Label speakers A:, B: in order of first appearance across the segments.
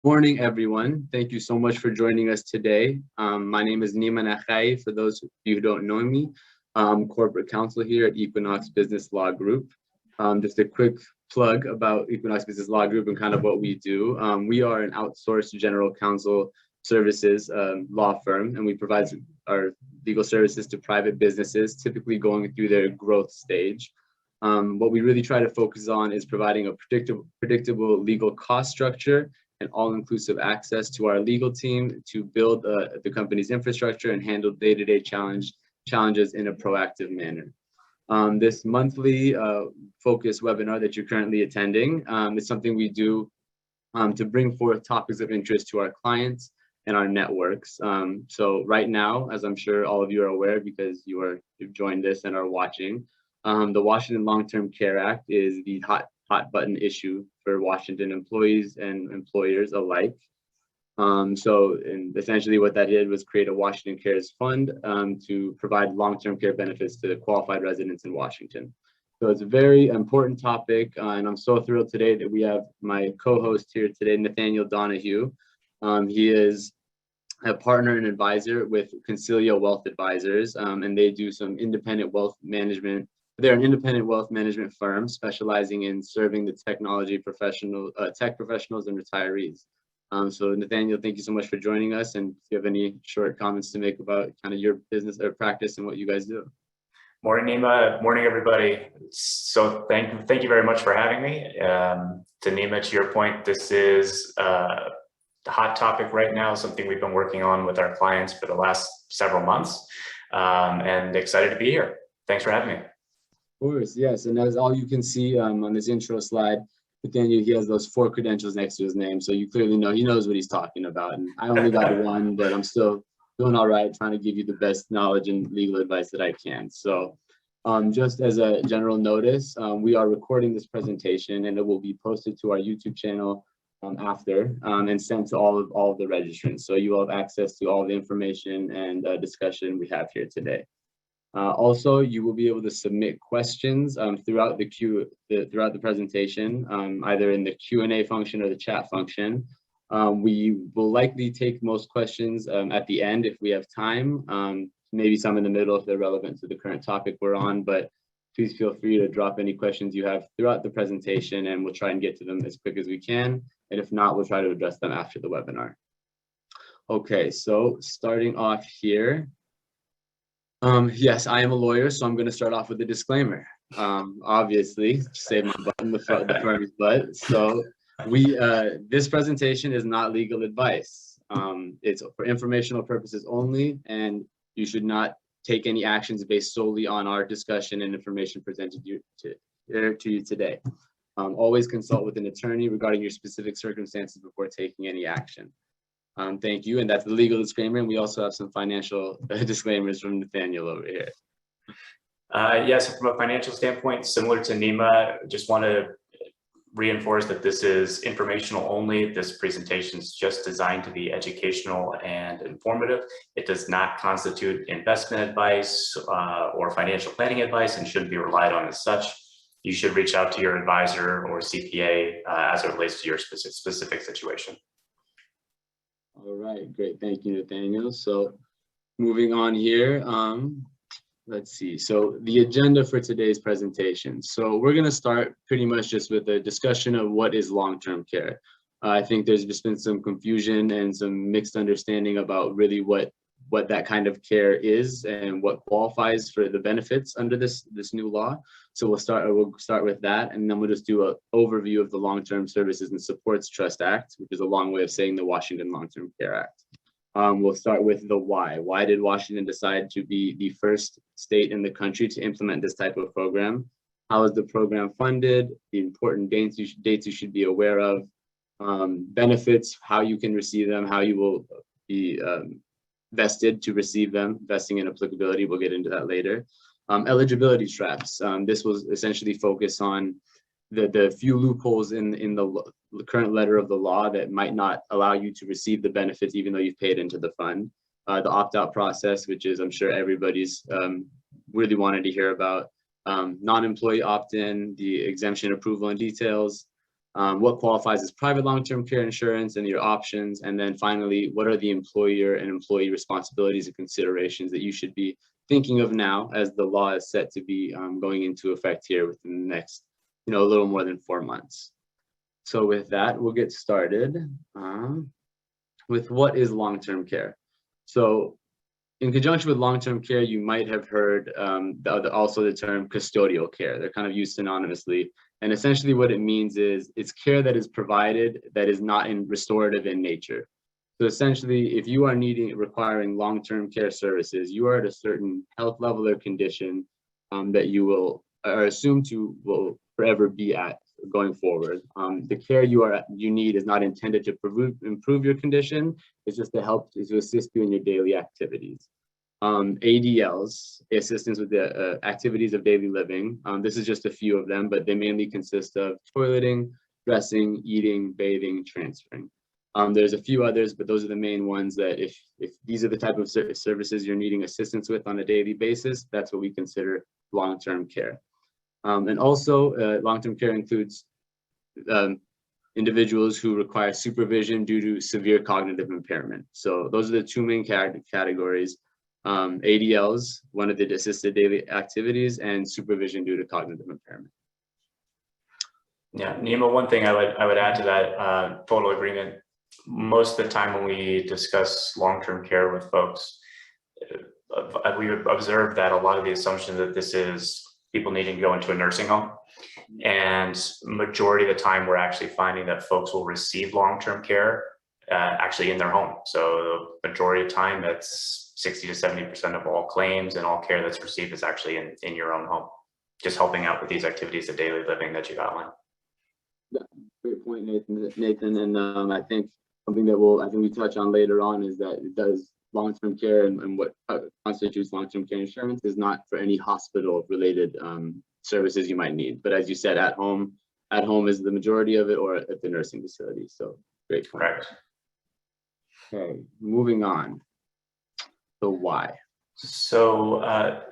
A: Morning, everyone. Thank you so much for joining us today. My name is Nima Nachai. For those of you who don't know me, I'm corporate counsel here at Equinox Business Law Group. Just a quick plug about Equinox Business Law Group and kind of what we do. We are an outsourced general counsel services law firm, and we provide our legal services to private businesses, typically going through their growth stage. What we really try to focus on is providing a predictable legal cost structure and all-inclusive access to our legal team to build the company's infrastructure and handle day-to-day challenges in a proactive manner. This monthly focus webinar that you're currently attending is something we do to bring forth topics of interest to our clients and our networks. So right now, as I'm sure all of you are aware because you've joined this and are watching, the Washington Long-Term Care Act is the hot button issue for Washington employees and employers alike. And essentially what that did was create a Washington Cares Fund to provide long-term care benefits to the qualified residents in Washington. So it's a very important topic, and I'm so thrilled today that we have my co-host here today, Nathaniel Donohue. He is a partner and advisor with Consilio Wealth Advisors, and they do some independent wealth management. They're an independent wealth management firm specializing in serving the tech professionals and retirees. So Nathaniel, thank you so much for joining us. And if you have any short comments to make about kind of your business or practice and what you guys do.
B: Morning, Nima. Morning, everybody. So thank you very much for having me. To Nima, to your point, this is the hot topic right now, something we've been working on with our clients for the last several months, and excited to be here. Thanks for having me.
A: Of course, yes. And as all you can see on this intro slide, Nathaniel, he has those 4 credentials next to his name. So you clearly know he knows what he's talking about. And I only got 1, but I'm still doing all right, trying to give you the best knowledge and legal advice that I can. So just as a general notice, we are recording this presentation and it will be posted to our YouTube channel after and sent to all of the registrants. So you will have access to all the information and discussion we have here today. Also, you will be able to submit questions throughout the presentation, either in the Q&A function or the chat function. We will likely take most questions at the end if we have time, maybe some in the middle if they're relevant to the current topic we're on, but please feel free to drop any questions you have throughout the presentation and we'll try and get to them as quick as we can. And if not, we'll try to address them after the webinar. Okay, so starting off here. Yes, I am a lawyer, so I'm going to start off with a disclaimer. Obviously, save my butt in the firm's butt. So this presentation is not legal advice. It's for informational purposes only, and you should not take any actions based solely on our discussion and information presented to you today. Always consult with an attorney regarding your specific circumstances before taking any action. Thank you, and that's the legal disclaimer, and we also have some financial disclaimers from Nathaniel over here.
B: Yes, from a financial standpoint, similar to Nima, just want to reinforce that this is informational only. This presentation is just designed to be educational and informative. It does not constitute investment advice or financial planning advice and shouldn't be relied on as such. You should reach out to your advisor or CPA as it relates to your specific situation.
A: All right, great. Thank you, Nathaniel. So moving on here, let's see. So the agenda for today's presentation. So we're going to start pretty much just with a discussion of what is long-term care. I think there's just been some confusion and some mixed understanding about really what that kind of care is and what qualifies for the benefits under this new law. So we'll start with that, and then we'll just do an overview of the Long-Term Services and Supports Trust Act, which is a long way of saying the Washington Long-Term Care Act. We'll start with the why. Why did Washington decide to be the first state in the country to implement this type of program? How is the program funded? The important dates you should be aware of. Benefits, how you can receive them, how you will be vested to receive them, vesting and applicability. We'll get into that later. Eligibility traps. This was essentially focused on the few loopholes in the current letter of the law that might not allow you to receive the benefits even though you've paid into the fund. The opt-out process, which is I'm sure everybody's really wanted to hear about. Non-employee opt-in, the exemption approval and details, what qualifies as private long-term care insurance and your options, and then finally, what are the employer and employee responsibilities and considerations that you should be thinking of now as the law is set to be going into effect here within the next, a little more than 4 months. So with that, we'll get started with what is long-term care. So in conjunction with long-term care, you might have heard also the term custodial care. They're kind of used synonymously. And essentially what it means is it's care that is provided that is not restorative in nature. So essentially, if you are requiring long-term care services, you are at a certain health level or condition that you are assumed to will forever be at going forward. The care you need is not intended to improve your condition. It's just to assist you in your daily activities. ADLs, assistance with the activities of daily living. This is just a few of them, but they mainly consist of toileting, dressing, eating, bathing, transferring. There's a few others, but those are the main ones that if these are the type of services you're needing assistance with on a daily basis, that's what we consider long-term care. And also long-term care includes individuals who require supervision due to severe cognitive impairment. So those are the two main categories. ADLs, one of the assisted daily activities, and supervision due to cognitive impairment.
B: Yeah, Nima, one thing I would add to that, total agreement. Most of the time when we discuss long-term care with folks, we observe that a lot of the assumption that this is people needing to go into a nursing home. And majority of the time, we're actually finding that folks will receive long-term care actually in their home. So the majority of time, that's 60 to 70% of all claims and all care that's received is actually in your own home, just helping out with these activities of daily living that you've outlined.
A: Yeah, great point, Nathan. And I think something that we touch on later on is that it does long-term care and what constitutes long-term care insurance is not for any hospital-related services you might need. But as you said, at home is the majority of it, or at the nursing facility. So great point.
B: Correct.
A: Okay, moving on. So why?
B: So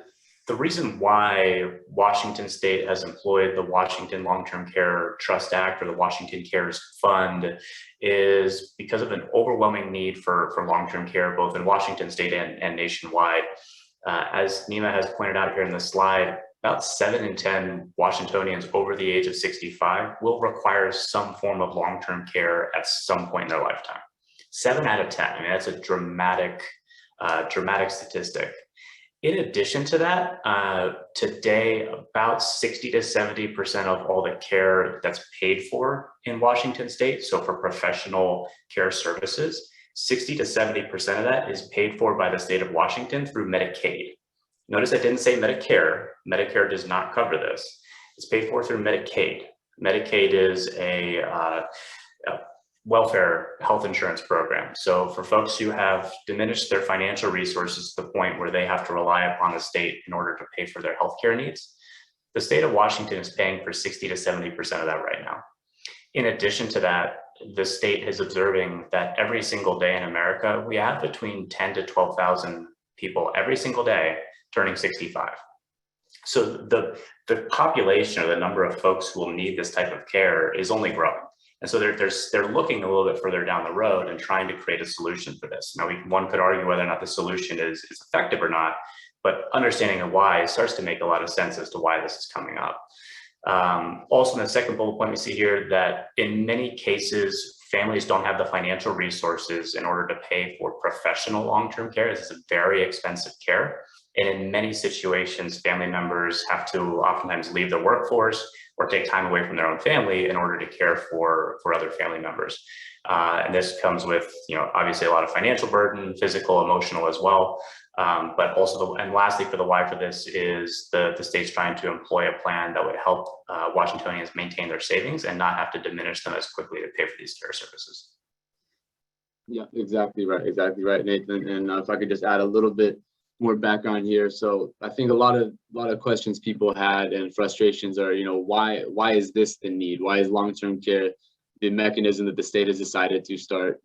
B: the reason why Washington State has employed the Washington Long-Term Care Trust Act or the Washington Cares Fund is because of an overwhelming need for long-term care, both in Washington State and nationwide. As Nima has pointed out here in the slide, about 7 in 10 Washingtonians over the age of 65 will require some form of long-term care at some point in their lifetime. 7 out of 10, I mean, that's a dramatic statistic. In addition to that, today, about 60 to 70% of all the care that's paid for in Washington State, so for professional care services, 60 to 70% of that is paid for by the state of Washington through Medicaid. Notice I didn't say Medicare. Medicare does not cover this. It's paid for through Medicaid. Medicaid is a welfare health insurance program. So for folks who have diminished their financial resources to the point where they have to rely upon the state in order to pay for their healthcare needs, the state of Washington is paying for 60 to 70% of that right now. In addition to that, the state is observing that every single day in America, we have between 10 to 12,000 people every single day turning 65. So the population or the number of folks who will need this type of care is only growing. And so they're looking a little bit further down the road and trying to create a solution for this. Now, one could argue whether or not the solution is effective or not, but understanding the why starts to make a lot of sense as to why this is coming up. Also, in the second bullet point, we see here that in many cases, families don't have the financial resources in order to pay for professional long-term care. This is a very expensive care. And in many situations, family members have to oftentimes leave the workforce or take time away from their own family in order to care for other family members. And this comes with, obviously a lot of financial burden, physical, emotional as well. But also, and lastly, for the why for this is the state's trying to employ a plan that would help Washingtonians maintain their savings and not have to diminish them as quickly to pay for these care services.
A: Yeah, exactly right, Nathan. And if I could just add a little bit more background here. So I think a lot of questions people had and frustrations are, why is this the need? Why is long-term care the mechanism that the state has decided to start,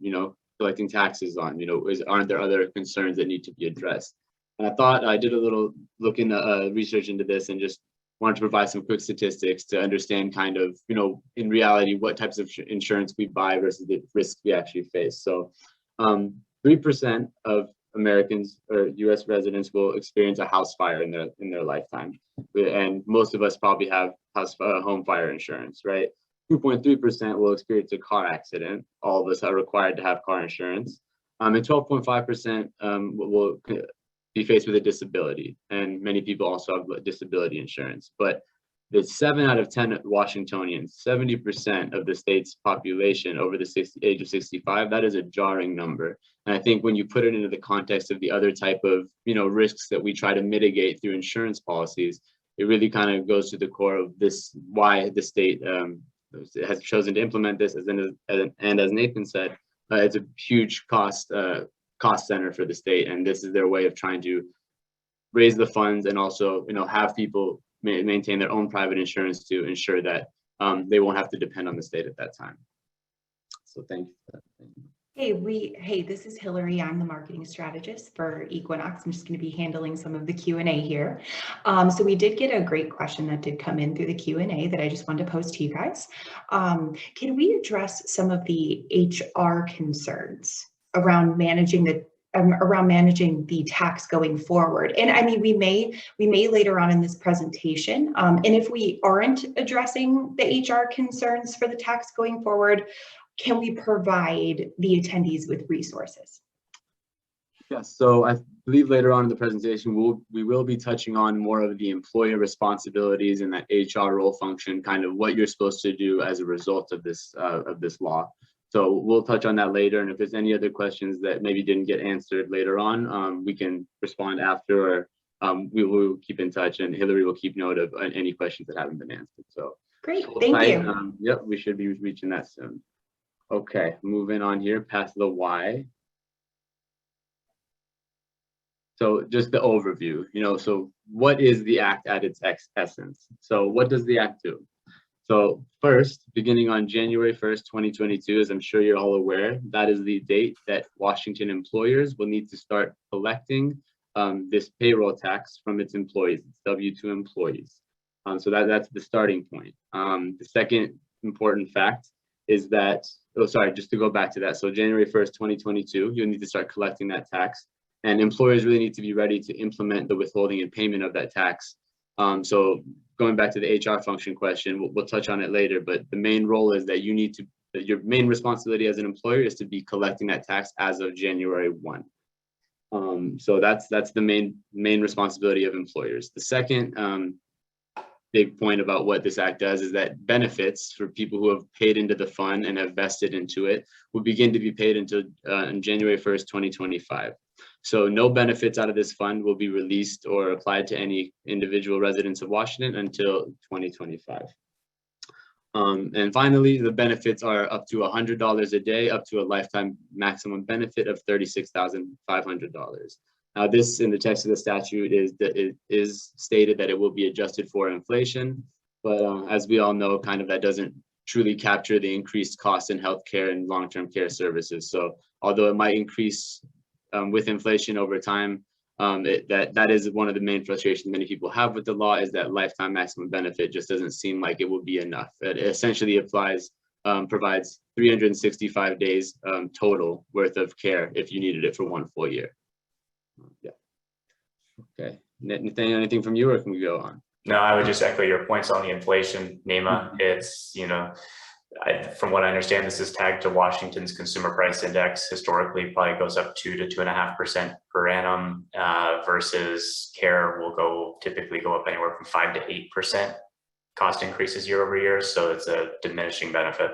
A: collecting taxes on? Aren't there other concerns that need to be addressed? And I thought I did a little look into research into this and just wanted to provide some quick statistics to understand kind of, in reality, what types of insurance we buy versus the risks we actually face. So 3% of Americans or US residents will experience a house fire in their lifetime. And most of us probably have home fire insurance, right? 2.3% will experience a car accident. All of us are required to have car insurance. And 12.5% will be faced with a disability. And many people also have disability insurance. But the 7 out of 10 Washingtonians, 70% of the state's population over the age of 65, that is a jarring number. And I think when you put it into the context of the other type of, risks that we try to mitigate through insurance policies, it really kind of goes to the core of this, why the state has chosen to implement this. And as Nathan said, it's a huge cost center for the state. And this is their way of trying to raise the funds and also, have people maintain their own private insurance to ensure that they won't have to depend on the state at that time. So thank you for that.
C: Hey, this is Hillary. I'm the marketing strategist for Equinox. I'm just going to be handling some of the Q&A here. So we did get a great question that did come in through the Q&A that I just wanted to pose to you guys. Can we address some of the HR concerns around managing the tax going forward? And I mean, we may later on in this presentation, and if we aren't addressing the HR concerns for the tax going forward, can we provide the attendees with resources?
A: Yes, so I believe later on in the presentation, we will be touching on more of the employer responsibilities and that HR role function, kind of what you're supposed to do as a result of this law. So we'll touch on that later. And if there's any other questions that maybe didn't get answered later on, we can respond after, or we will keep in touch, and Hillary will keep note of any questions that haven't been answered. So
C: great, thank you.
A: Yep, we should be reaching that soon. Okay, moving on here, past the why. So just the overview, so what is the act at its essence? So what does the act do? So first, beginning on January 1st, 2022, as I'm sure you're all aware, that is the date that Washington employers will need to start collecting this payroll tax from its employees, its W-2 employees. So that's the starting point. The second important fact is that, just to go back to that. So January 1st, 2022, you'll need to start collecting that tax, and employers really need to be ready to implement the withholding and payment of that tax. So going back to the HR function question, we'll touch on it later, but the main role is that your main responsibility as an employer is to be collecting that tax as of January 1. So that's the main responsibility of employers. The second big point about what this act does is that benefits for people who have paid into the fund and have vested into it will begin to be paid until on January 1st, 2025. So no benefits out of this fund will be released or applied to any individual residents of Washington until 2025. And finally, the benefits are up to $100 a day, up to a lifetime maximum benefit of $36,500. Now, this in the text of the statute is stated that it will be adjusted for inflation, but as we all know, kind of that doesn't truly capture the increased costs in healthcare and long-term care services. So although it might increase with inflation over time, that is one of the main frustrations many people have with the law, is that lifetime maximum benefit just doesn't seem like it will be enough. It essentially provides 365 days total worth of care if you needed it for one full year. Yeah. Okay. Nathaniel, anything from you, or can we go on?
B: No, I would just echo your points on the inflation, Nima. It's, from what I understand, this is tagged to Washington's Consumer Price Index. Historically, probably goes up 2 to 2.5% per annum, versus care will typically go up anywhere from 5 to 8% cost increases year over year. So it's a diminishing benefit.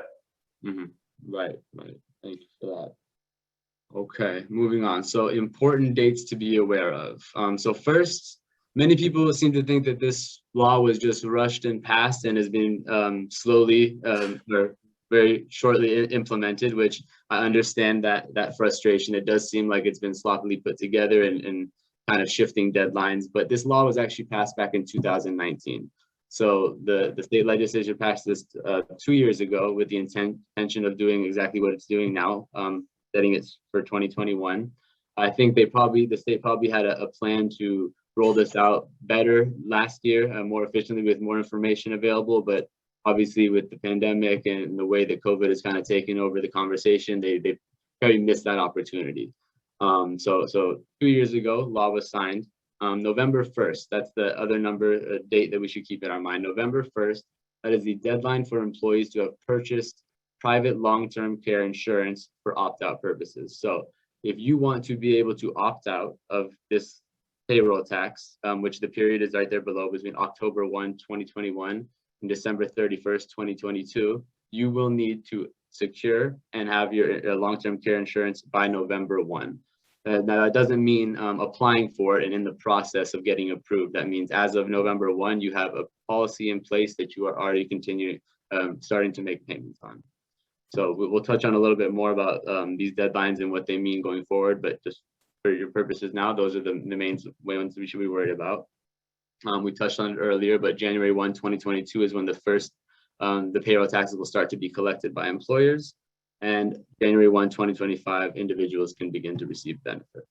A: Mm-hmm. Right. Thank you for that. Okay, moving on. So important dates to be aware of. So first, many people seem to think that this law was just rushed and passed and has been slowly or very shortly implemented, which I understand that frustration. It does seem like it's been sloppily put together and kind of shifting deadlines, but this law was actually passed back in 2019. So the state legislature passed this 2 years ago with the intention of doing exactly what it's doing now, setting it for 2021. I think the state probably had a plan to roll this out better last year, more efficiently with more information available. But obviously with the pandemic and the way that COVID is kind of taking over the conversation, they very missed that opportunity. So 2 years ago, law was signed. November 1st, that's the other date that we should keep in our mind. November 1st, that is the deadline for employees to have purchased private long-term care insurance for opt-out purposes. So if you want to be able to opt out of this payroll tax, which the period is right there below, between October 1, 2021 and December 31st, 2022, you will need to secure and have your long-term care insurance by November 1. Now that doesn't mean applying for it and in the process of getting approved. That means as of November 1, you have a policy in place that you are already starting to make payments on. So we'll touch on a little bit more about these deadlines and what they mean going forward, but just for your purposes now, those are the main ones we should be worried about. We touched on it earlier, but January 1, 2022 is when the payroll taxes will start to be collected by employers, and January 1, 2025, individuals can begin to receive benefits.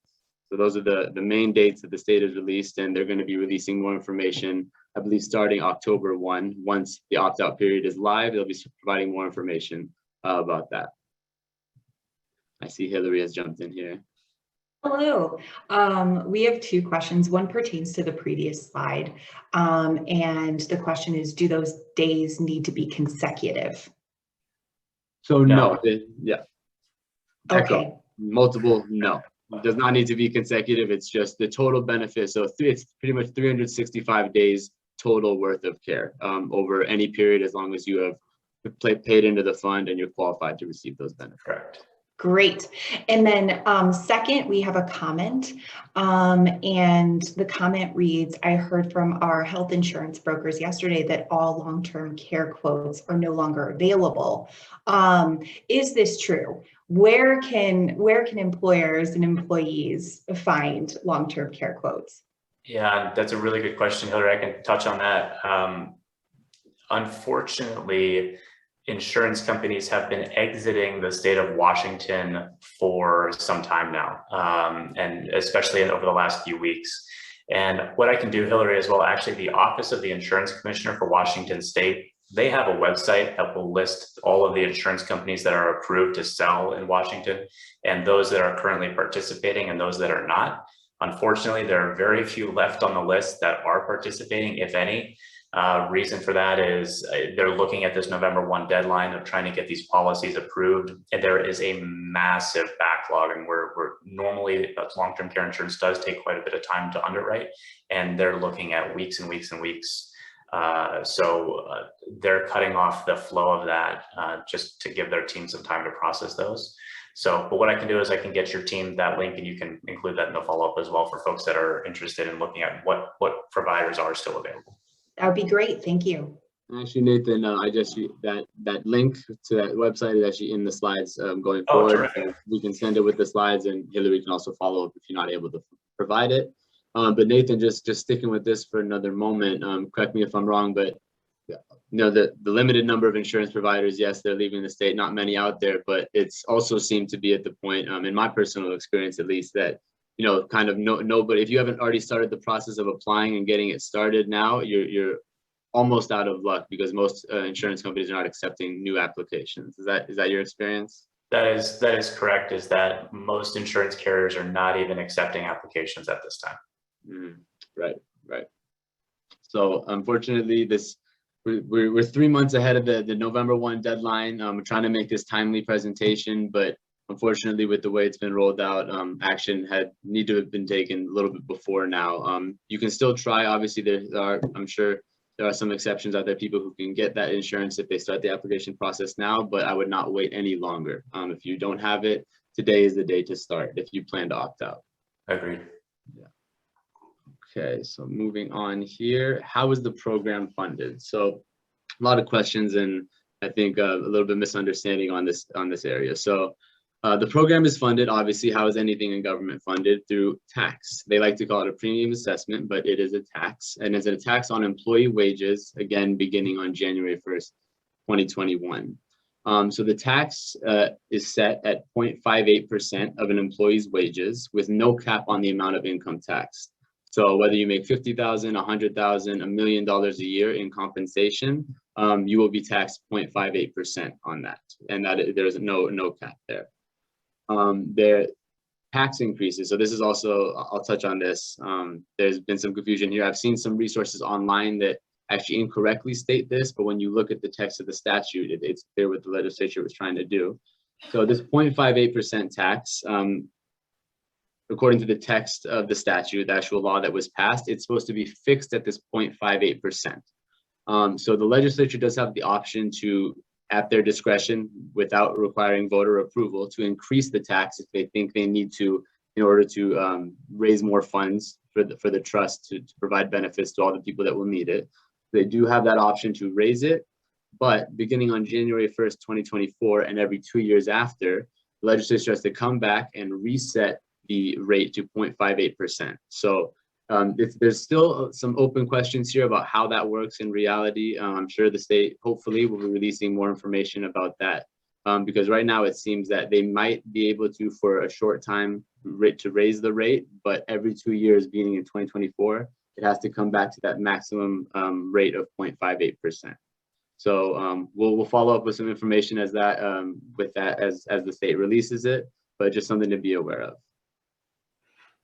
A: So those are the main dates that the state has released, and they're going to be releasing more information, I believe, starting October 1. Once the opt-out period is live, they'll be providing more information about that. I see Hillary has jumped in here.
C: Hello. We have two questions. One pertains to the previous slide. And the question is, do those days need to be consecutive?
A: So no, yeah.
C: Okay.
A: Multiple, no. It does not need to be consecutive. It's just the total benefit. So it's pretty much 365 days total worth of care over any period, as long as you have paid into the fund and you're qualified to receive those benefits.
B: Correct.
C: Great. And then second, we have a comment, and the comment reads, I heard from our health insurance brokers yesterday that all long-term care quotes are no longer available. Is this true? Where can employers and employees find long-term care quotes?
B: Yeah, that's a really good question, Hillary. I can touch on that. Unfortunately, insurance companies have been exiting the state of Washington for some time now, and especially over the last few weeks. And what I can do, Hillary, as well, actually the Office of the Insurance Commissioner for Washington State, they have a website that will list all of the insurance companies that are approved to sell in Washington, and those that are currently participating and those that are not. Unfortunately, there are very few left on the list that are participating, if any. Reason for that is they're looking at this November 1 deadline of trying to get these policies approved, and there is a massive backlog, and we're normally long-term care insurance does take quite a bit of time to underwrite, and they're looking at weeks and weeks and weeks. So they're cutting off the flow of that just to give their team some time to process those. So, but what I can do is I can get your team that link, and you can include that in the follow-up as well for folks that are interested in looking at what providers are still available.
C: That would be great. Thank you.
A: Actually, Nathan, I just that link to that website is actually in the slides going forward. So we can send it with the slides, and Hillary can also follow up if you're not able to provide it. But Nathan, just sticking with this for another moment. Correct me if I'm wrong, but the limited number of insurance providers, yes, they're leaving the state. Not many out there, but it's also seemed to be at the point, in my personal experience at least, that kind of nobody, if you haven't already started the process of applying and getting it started now, you're almost out of luck, because most insurance companies are not accepting new applications. Is that your experience?
B: That is correct. Is that most insurance carriers are not even accepting applications at this time.
A: Right. So unfortunately, we're 3 months ahead of the November 1 deadline. We're trying to make this timely presentation, but unfortunately, with the way it's been rolled out, action need to have been taken a little bit before now. You can still try. Obviously, I'm sure there are some exceptions out there, people who can get that insurance if they start the application process now, but I would not wait any longer. If you don't have it, today is the day to start if you plan to opt out.
B: Agreed.
A: Yeah. Okay, so moving on here, how is the program funded? So a lot of questions, and I think a little bit misunderstanding on this area. So the program is funded, obviously, how is anything in government funded? Through tax. They like to call it a premium assessment, but it is a tax, and it's a tax on employee wages, again, beginning on January 1st, 2021. So the tax is set at 0.58% of an employee's wages with no cap on the amount of income tax. So whether you make $50,000, $100,000, $1 million a year in compensation, you will be taxed 0.58% on that, and there's no cap there. Their tax increases. So this is also, I'll touch on this. There's been some confusion here. I've seen some resources online that actually incorrectly state this, but when you look at the text of the statute, it's clear what the legislature was trying to do. So this 0.58% tax, according to the text of the statute, the actual law that was passed, it's supposed to be fixed at this 0.58%. So the legislature does have the option to, at their discretion, without requiring voter approval, to increase the tax if they think they need to, in order to raise more funds for the trust to provide benefits to all the people that will need it. They do have that option to raise it, but beginning on January 1st, 2024, and every 2 years after, the legislature has to come back and reset the rate to 0.58%. So there's still some open questions here about how that works in reality. I'm sure the state hopefully will be releasing more information about that, because right now it seems that they might be able to, for a short time, to raise the rate, but every 2 years, beginning in 2024, it has to come back to that maximum rate of 0.58%. So we'll follow up with some information as that as the state releases it, but just something to be aware of.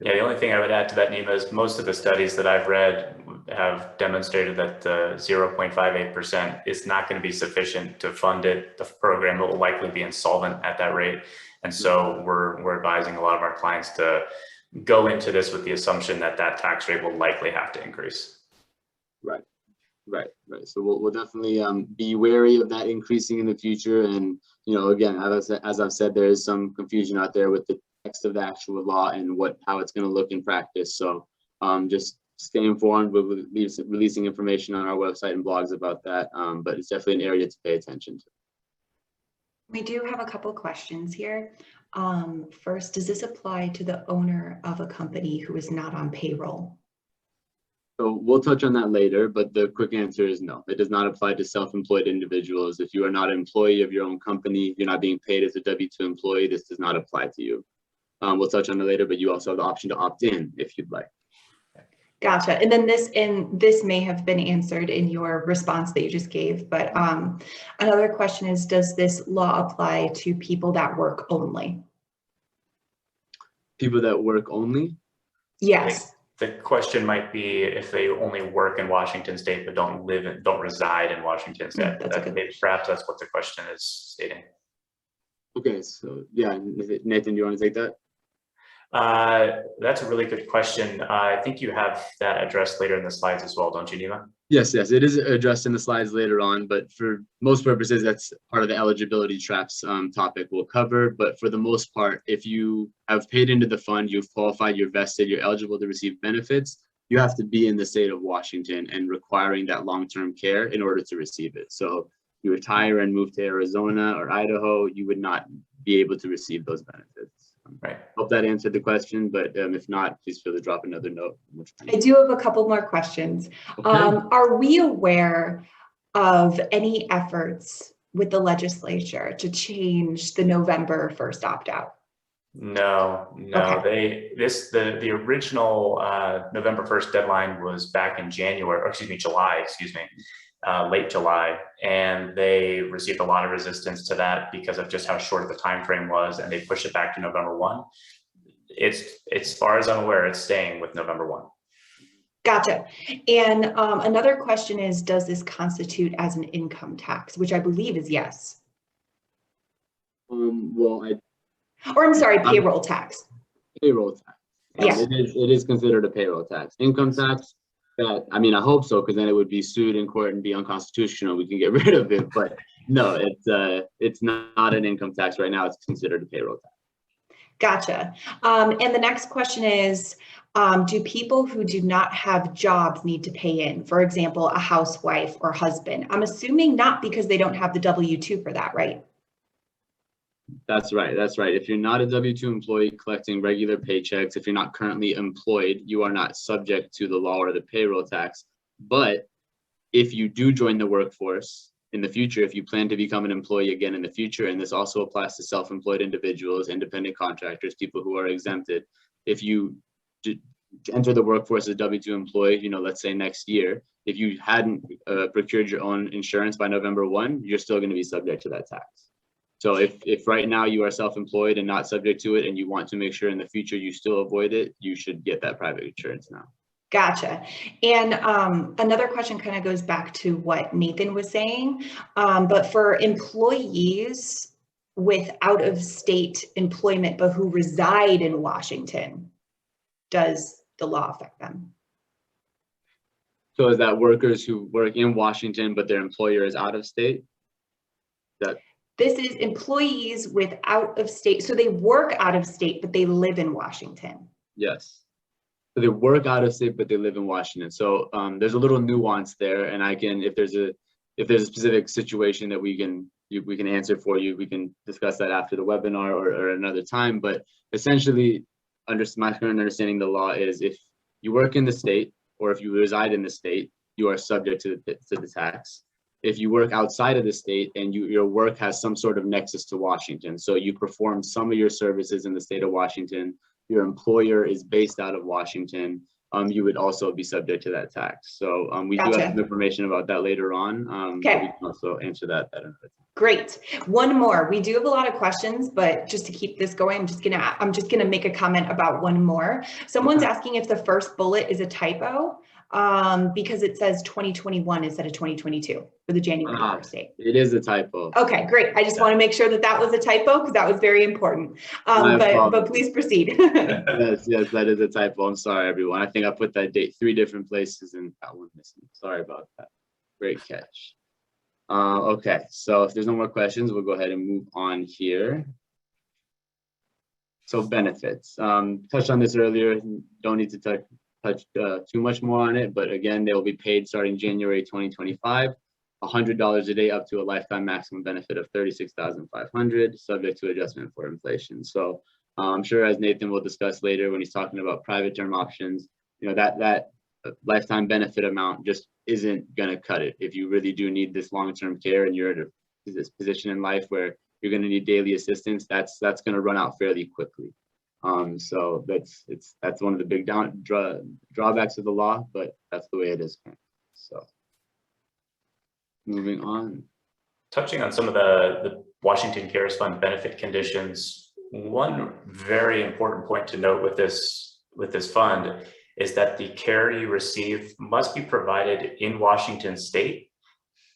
B: Yeah, the only thing I would add to that, Nima, is most of the studies that I've read have demonstrated that the 0.58% is not going to be sufficient to fund it. The program will likely be insolvent at that rate. And so we're advising a lot of our clients to go into this with the assumption that that tax rate will likely have to increase.
A: Right. So we'll definitely be wary of that increasing in the future. And, again, as I've said, there is some confusion out there with the text of the actual law and how it's going to look in practice. So just stay informed. We'll be releasing information on our website and blogs about that, but it's definitely an area to pay attention to.
C: We do have a couple questions here. First, does this apply to the owner of a company who is not on payroll?
A: So we'll touch on that later, but the quick answer is no. It does not apply to self-employed individuals. If you are not an employee of your own company, you're not being paid as a W-2 employee, this does not apply to you. We'll touch on it later, but you also have the option to opt in if you'd like.
C: Gotcha. And then this may have been answered in your response that you just gave, but another question is, does this law apply to people that work only?
A: People that work only?
C: Yes.
B: The question might be if they only work in Washington State but don't reside in Washington State. Perhaps that's what the question is stating.
A: Okay, so yeah, Nathan, do you want to take that?
B: That's a really good question. I think you have that addressed later in the slides as well, don't you, Nima?
A: Yes, it is addressed in the slides later on, but for most purposes, that's part of the eligibility traps topic we'll cover. But for the most part, if you have paid into the fund, you've qualified, you're vested, you're eligible to receive benefits, you have to be in the state of Washington and requiring that long-term care in order to receive it. So if you retire and move to Arizona or Idaho, you would not be able to receive those benefits.
B: Right.
A: Hope that answered the question, but if not, please feel to drop another note.
C: I do have a couple more questions. Okay. Are we aware of any efforts with the legislature to change the November 1st opt-out?
B: No. Okay. The original November 1st deadline was back in July, late July, and they received a lot of resistance to that because of just how short the time frame was, and they pushed it back to November 1. As far as I'm aware, it's staying with November 1.
C: Gotcha. And another question is, does this constitute as an income tax, which I believe is yes? Payroll tax.
A: Payroll tax.
C: Yes.
A: It is considered a payroll tax. Income tax, I hope so, because then it would be sued in court and be unconstitutional. We can get rid of it, but no, it's not an income tax right now. It's considered a payroll tax.
C: Gotcha. And the next question is, do people who do not have jobs need to pay in? For example, a housewife or husband? I'm assuming not, because they don't have the W-2 for that, right?
A: That's right. If you're not a W-2 employee collecting regular paychecks, if you're not currently employed, you are not subject to the law or the payroll tax. But if you do join the workforce in the future, if you plan to become an employee again in the future, and this also applies to self-employed individuals, independent contractors, people who are exempted, if you enter the workforce as a W-2 employee, you know, let's say next year, if you hadn't procured your own insurance by November 1, you're still going to be subject to that tax. So if right now you are self-employed and not subject to it, and you want to make sure in the future you still avoid it, you should get that private insurance now.
C: Gotcha. And another question kind of goes back to what Nathan was saying, but for employees with out-of-state employment, but who reside in Washington, does the law affect them?
A: So is that workers who work in Washington, but their employer is out of state?
C: This is employees with out-of-state, so they work out of state, but they live in Washington.
A: Yes. So they work out of state, but they live in Washington. So there's a little nuance there, and I can, if there's a specific situation that we can answer for you, we can discuss that after the webinar or another time. But essentially, my current understanding of the law is if you work in the state or if you reside in the state, you are subject to the tax. If you work outside of the state and your work has some sort of nexus to Washington, so you perform some of your services in the state of Washington, your employer is based out of Washington, you would also be subject to that tax. So we do have some information about that later on.
C: Okay.
A: But we can also answer that another time.
C: Great. One more. We do have a lot of questions, but just to keep this going, I'm just gonna make a comment about one more. Someone's asking if the first bullet is a typo because it says 2021 instead of 2022 for the January 1st date.
A: It is a typo.
C: Okay, great. I just want to make sure that that was a typo because that was very important. But please proceed.
A: Yes, that is a typo. I'm sorry, everyone. I think I put that date 3 different places and got one missing. Sorry about that. Great catch. Okay, so if there's no more questions, we'll go ahead and move on here. So benefits. Touched on this earlier. Don't need to touch too much more on it, but again, they will be paid starting January 2025. $100 a day up to a lifetime maximum benefit of $36,500, subject to adjustment for inflation. So I'm sure, as Nathan will discuss later when he's talking about private term options, you know, that lifetime benefit amount just isn't going to cut it. If you really do need this long-term care and you're at this position in life where you're going to need daily assistance, that's going to run out fairly quickly. So that's one of the big drawbacks of the law, but that's the way it is. So moving on.
B: Touching on some of the Washington Cares Fund benefit conditions, one very important point to note with this fund is that the care you receive must be provided in Washington State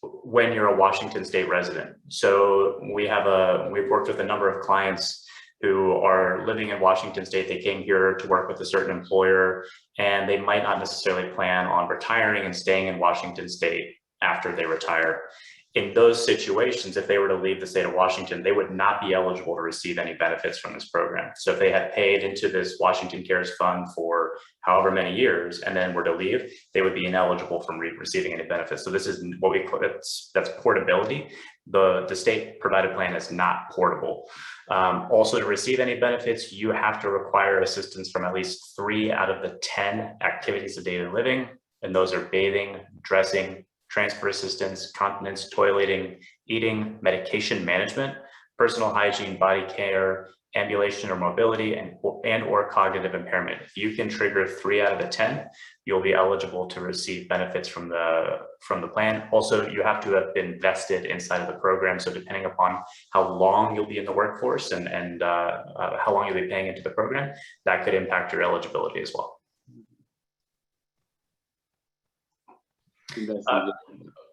B: when you're a Washington State resident. So we've worked with a number of clients who are living in Washington State. They came here to work with a certain employer, and they might not necessarily plan on retiring and staying in Washington State after they retire. In those situations, if they were to leave the state of Washington, they would not be eligible to receive any benefits from this program. So if they had paid into this Washington Cares Fund for however many years and then were to leave, they would be ineligible from receiving any benefits. So this is what we call, that's portability. The state provided plan is not portable. Also, to receive any benefits, you have to require assistance from at least 3 out of the 10 activities of daily living. And those are bathing, dressing, transfer assistance, continence, toileting, eating, medication management, personal hygiene, body care, ambulation or mobility, and or cognitive impairment. If you can trigger 3 out of the 10, you'll be eligible to receive benefits from the plan. Also, you have to have been vested inside of the program. So depending upon how long you'll be in the workforce and how long you'll be paying into the program, that could impact your eligibility as well.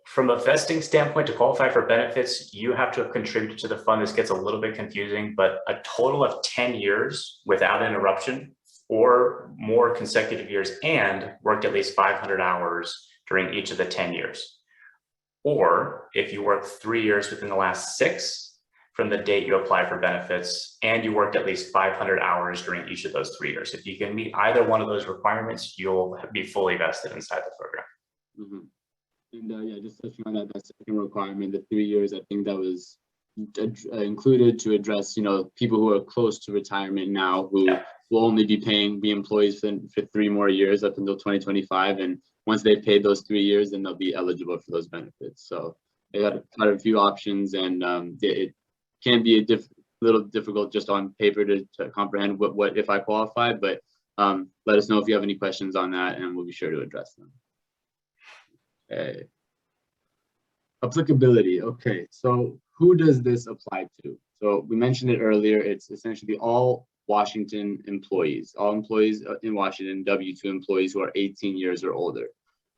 B: From a vesting standpoint, to qualify for benefits, you have to have contributed to the fund. This gets a little bit confusing, but a total of 10 years without interruption or more consecutive years and worked at least 500 hours during each of the 10 years. Or if you worked 3 years within the last 6 from the date you apply for benefits and you worked at least 500 hours during each of those 3 years. If you can meet either one of those requirements, you'll be fully vested inside the program.
A: Mm-hmm. And yeah, just touching on that second requirement, the 3 years, I think that was included to address, you know, people who are close to retirement now who will only be employees for 3 more years up until 2025. And once they've paid those 3 years, then they'll be eligible for those benefits. So they got quite a few options, and it can be a little difficult just on paper to comprehend what if I qualify, but let us know if you have any questions on that, and we'll be sure to address them. Okay. Applicability. Okay, so who does this apply to? So we mentioned it earlier. It's essentially all Washington employees, all employees in Washington, W-2 employees who are 18 years or older.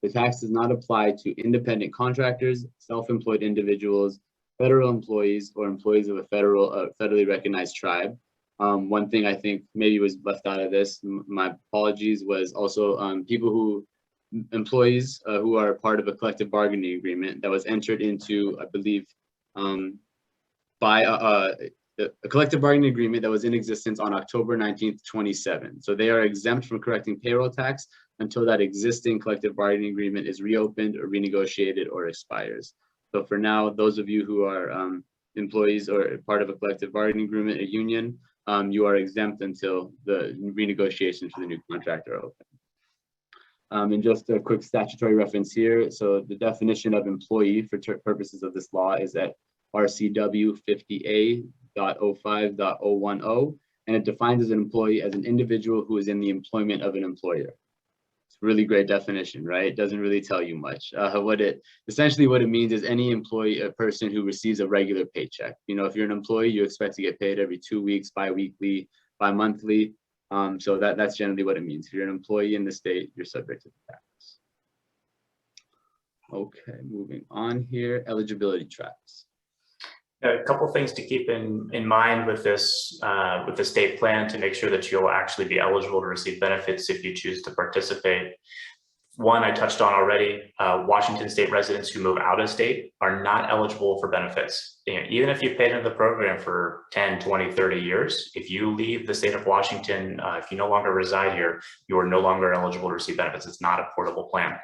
A: The tax does not apply to independent contractors, self-employed individuals, federal employees, or employees of a federally recognized tribe. One thing I think maybe was left out of this, my apologies, was also employees who are part of a collective bargaining agreement that was entered into, I believe, by a collective bargaining agreement that was in existence on October 19th, 2007. So they are exempt from correcting payroll tax until that existing collective bargaining agreement is reopened or renegotiated or expires. So for now, those of you who are employees or part of a collective bargaining agreement, a union, you are exempt until the renegotiations for the new contract are open. And just a quick statutory reference here. So the definition of employee for purposes of this law is at RCW 50A.05.010, and it defines as an employee as an individual who is in the employment of an employer. It's a really great definition, right? It doesn't really tell you much. Essentially what it means is any employee, a person who receives a regular paycheck. You know, if you're an employee, you expect to get paid every 2 weeks, bi-weekly, bi-monthly. So that's generally what it means. If you're an employee in the state, you're subject to the tax. Okay, moving on here, eligibility traps.
B: A couple things to keep in mind with this with the state plan to make sure that you'll actually be eligible to receive benefits if you choose to participate. One I touched on already, Washington state residents who move out of state are not eligible for benefits. You know, even if you paid into the program for 10, 20, 30 years, if you leave the state of Washington, if you no longer reside here, you are no longer eligible to receive benefits. It's not a portable plan.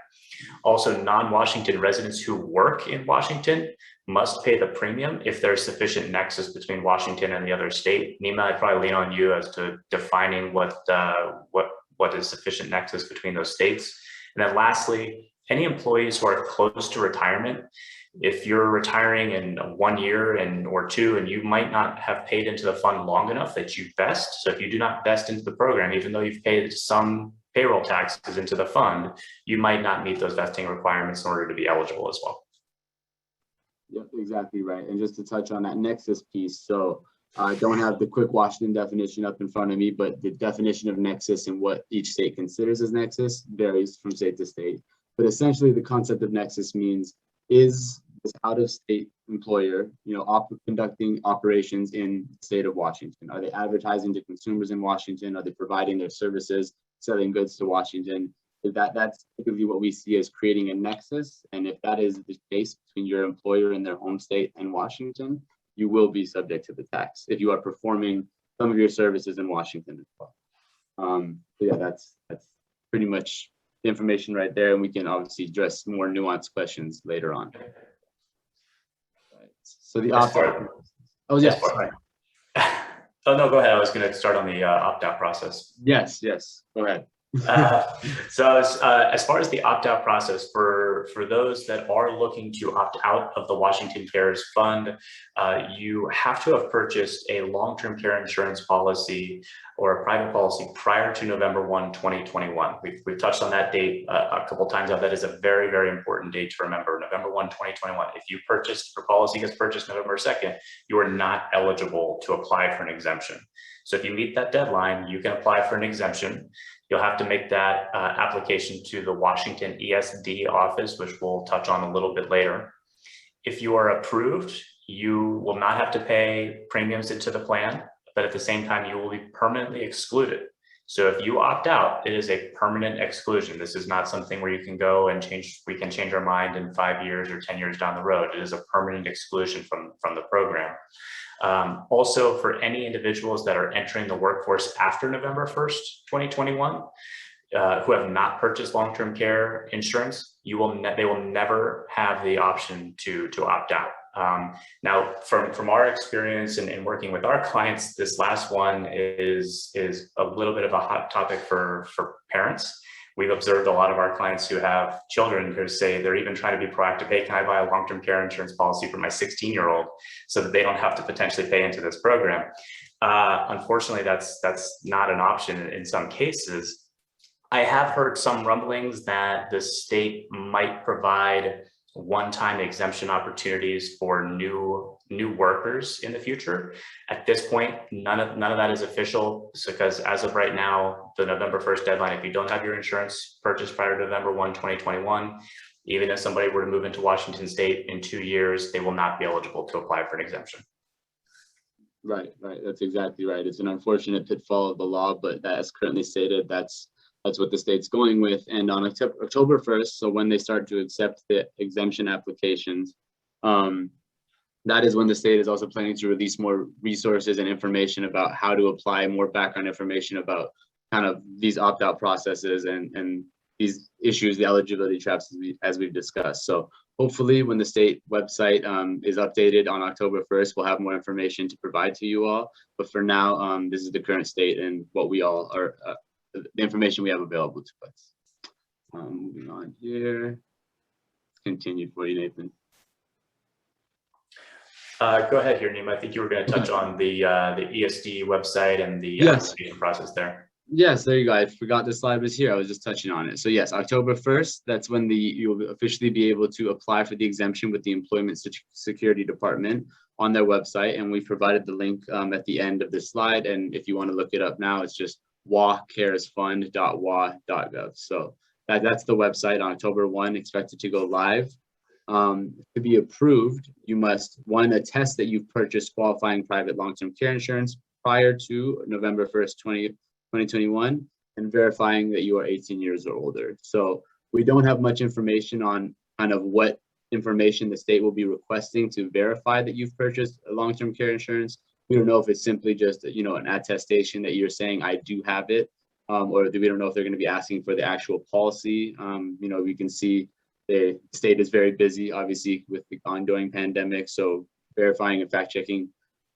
B: Also, non-Washington residents who work in Washington must pay the premium if there's sufficient nexus between Washington and the other state. Nima, I'd probably lean on you as to defining what is sufficient nexus between those states. And then lastly, any employees who are close to retirement, if you're retiring in 1 year or two, and you might not have paid into the fund long enough that you vest. So if you do not vest into the program, even though you've paid some payroll taxes into the fund, you might not meet those vesting requirements in order to be eligible as well.
A: Yep, exactly right. And just to touch on that nexus piece, so I don't have the quick Washington definition up in front of me, but the definition of nexus and what each state considers as nexus varies from state to state. But essentially the concept of nexus means, is this out-of-state employer, conducting operations in the state of Washington? Are they advertising to consumers in Washington? Are they providing their services, selling goods to Washington? That's typically what we see as creating a nexus. And if that is the case between your employer and their home state and Washington, you will be subject to the tax if you are performing some of your services in Washington as well. So yeah, that's pretty much the information right there. And we can obviously address more nuanced questions later on. Right. So the opt-out. Oh, yes. Sorry.
B: Oh, no, go ahead. I was going to start on the opt-out process.
A: Yes, go ahead.
B: So as far as the opt-out process for those that are looking to opt out of the Washington Cares Fund, you have to have purchased a long-term care insurance policy or a private policy prior to November 1, 2021. We've touched on that date a couple times now. That is a very, very important date to remember, November 1, 2021. If your policy gets purchased November 2nd, you are not eligible to apply for an exemption. So if you meet that deadline, you can apply for an exemption. You'll have to make that application to the Washington ESD office, which we'll touch on a little bit later. If you are approved, you will not have to pay premiums into the plan, but at the same time, you will be permanently excluded. So if you opt out, it is a permanent exclusion. This is not something where you can go and we can change our mind in 5 years or 10 years down the road. It is a permanent exclusion from the program. Also, for any individuals that are entering the workforce after November 1st, 2021, who have not purchased long-term care insurance, they will never have the option to opt out. Now, from our experience in working with our clients, this last one is a little bit of a hot topic for parents. We've observed a lot of our clients who have children who say they're even trying to be proactive. Hey, can I buy a long-term care insurance policy for my 16-year-old so that they don't have to potentially pay into this program? Unfortunately, that's not an option in some cases. I have heard some rumblings that the state might provide one-time exemption opportunities for new workers in the future. At this point, none of that is official, because as of right now, the November 1st deadline, if you don't have your insurance purchased prior to November 1, 2021, even if somebody were to move into Washington State in 2 years, they will not be eligible to apply for an exemption.
A: Right. That's exactly right. It's an unfortunate pitfall of the law, but as currently stated, that's what the state's going with. And on October 1st, so when they start to accept the exemption applications, that is when the state is also planning to release more resources and information about how to apply, more background information about kind of these opt-out processes and these issues, the eligibility traps, as we've discussed. So hopefully when the state website is updated on October 1st, we'll have more information to provide to you all. But for now, this is the current state and what we all are, the information we have available to us. Moving on here. Continue for you, Nathan.
B: Go ahead here, Nima. I think you were going to touch on the ESD website and the application process there.
A: Yes, there you go. I forgot the slide was here. I was just touching on it. So yes, October 1st, that's when you'll officially be able to apply for the exemption with the Employment Security Department on their website. And we've provided the link at the end of this slide. And if you want to look it up now, it's just wacaresfund.wa.gov. So that's the website on October 1, expected to go live. To be approved, you must, one, attest that you've purchased qualifying private long-term care insurance prior to November 1st, 2021, and verifying that you are 18 years or older. So we don't have much information on kind of what information the state will be requesting to verify that you've purchased a long-term care insurance. We don't know if it's simply just, an attestation that you're saying, I do have it, or we don't know if they're going to be asking for the actual policy. We can see the state is very busy, obviously, with the ongoing pandemic. So verifying and fact checking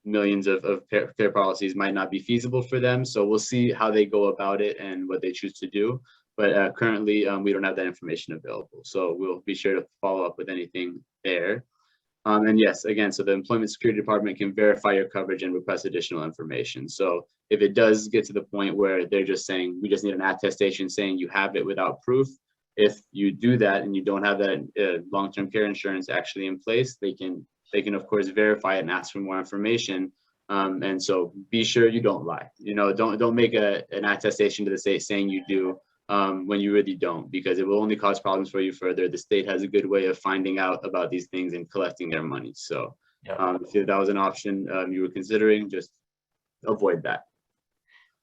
A: millions of care policies might not be feasible for them. So we'll see how they go about it and what they choose to do. But currently, we don't have that information available. So we'll be sure to follow up with anything there. And yes, again, so the Employment Security Department can verify your coverage and request additional information. So if it does get to the point where they're just saying, we just need an attestation saying you have it without proof, if you do that and you don't have that long-term care insurance actually in place, they can of course verify it and ask for more information. And so be sure you don't lie. Don't make an attestation to the state saying you do when you really don't, because it will only cause problems for you further. The state has a good way of finding out about these things and collecting their money. So if that was an option you were considering, just avoid that.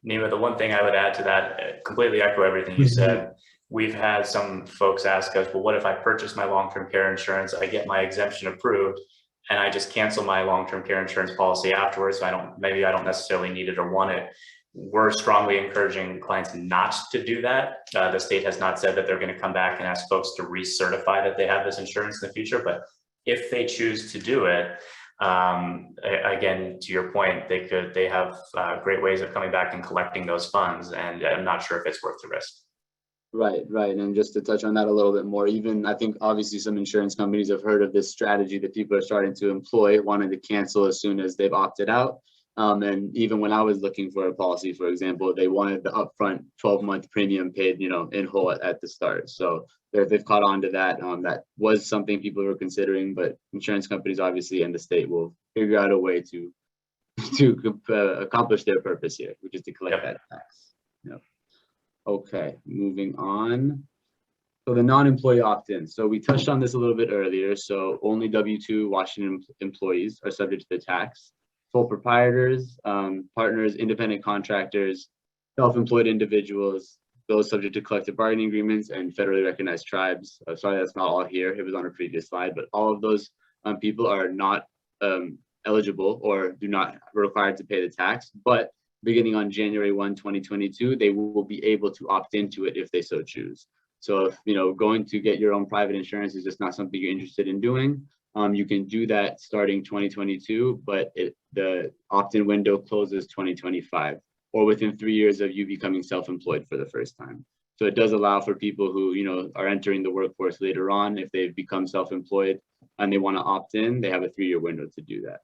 B: Nima, the one thing I would add to that, completely echo everything you said. We've had some folks ask us, well, what if I purchase my long-term care insurance, I get my exemption approved, and I just cancel my long-term care insurance policy afterwards? Maybe I don't necessarily need it or want it. We're strongly encouraging clients not to do that. The state has not said that they're going to come back and ask folks to recertify that they have this insurance in the future, but if they choose to do it, again, to your point, they have great ways of coming back and collecting those funds, and I'm not sure if it's worth the risk.
A: Right. And just to touch on that a little bit more, even I think obviously some insurance companies have heard of this strategy that people are starting to employ, wanting to cancel as soon as they've opted out. And even when I was looking for a policy, for example, they wanted the upfront 12-month premium paid, in whole at the start. So they've caught on to that. That was something people were considering, but insurance companies obviously and the state will figure out a way to accomplish their purpose here, which is to collect that tax. Okay, moving on. So the non-employee opt-in. So we touched on this a little bit earlier. So only W-2 Washington employees are subject to the tax. Sole proprietors, partners, independent contractors, self-employed individuals, those subject to collective bargaining agreements, and federally recognized tribes. Sorry, that's not all here. It was on a previous slide, but all of those people are not eligible or do not required to pay the tax. But beginning on January 1, 2022, they will be able to opt into it if they so choose. So if going to get your own private insurance is just not something you're interested in doing, you can do that starting 2022, but the opt-in window closes 2025 or within 3 years of you becoming self-employed for the first time. So it does allow for people who are entering the workforce later on, if they've become self-employed and they want to opt in, they have a 3-year window to do that.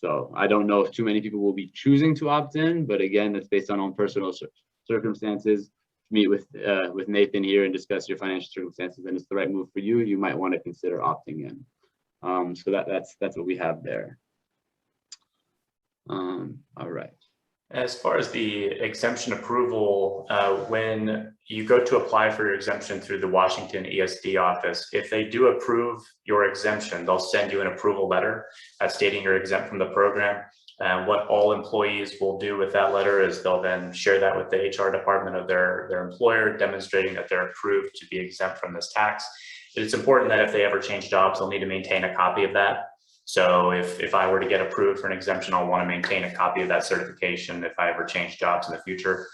A: So I don't know if too many people will be choosing to opt in, but again, it's based on personal circumstances. Meet with Nathan here and discuss your financial circumstances, and it's the right move for you. You might want to consider opting in. So that's what we have there. All right.
B: As far as the exemption approval, when you go to apply for your exemption through the Washington ESD office, if they do approve your exemption, they'll send you an approval letter stating you're exempt from the program. And what all employees will do with that letter is they'll then share that with the HR department of their employer, demonstrating that they're approved to be exempt from this tax. It's important that if they ever change jobs, they'll need to maintain a copy of that. So if I were to get approved for an exemption, I'll want to maintain a copy of that certification if I ever change jobs in the future.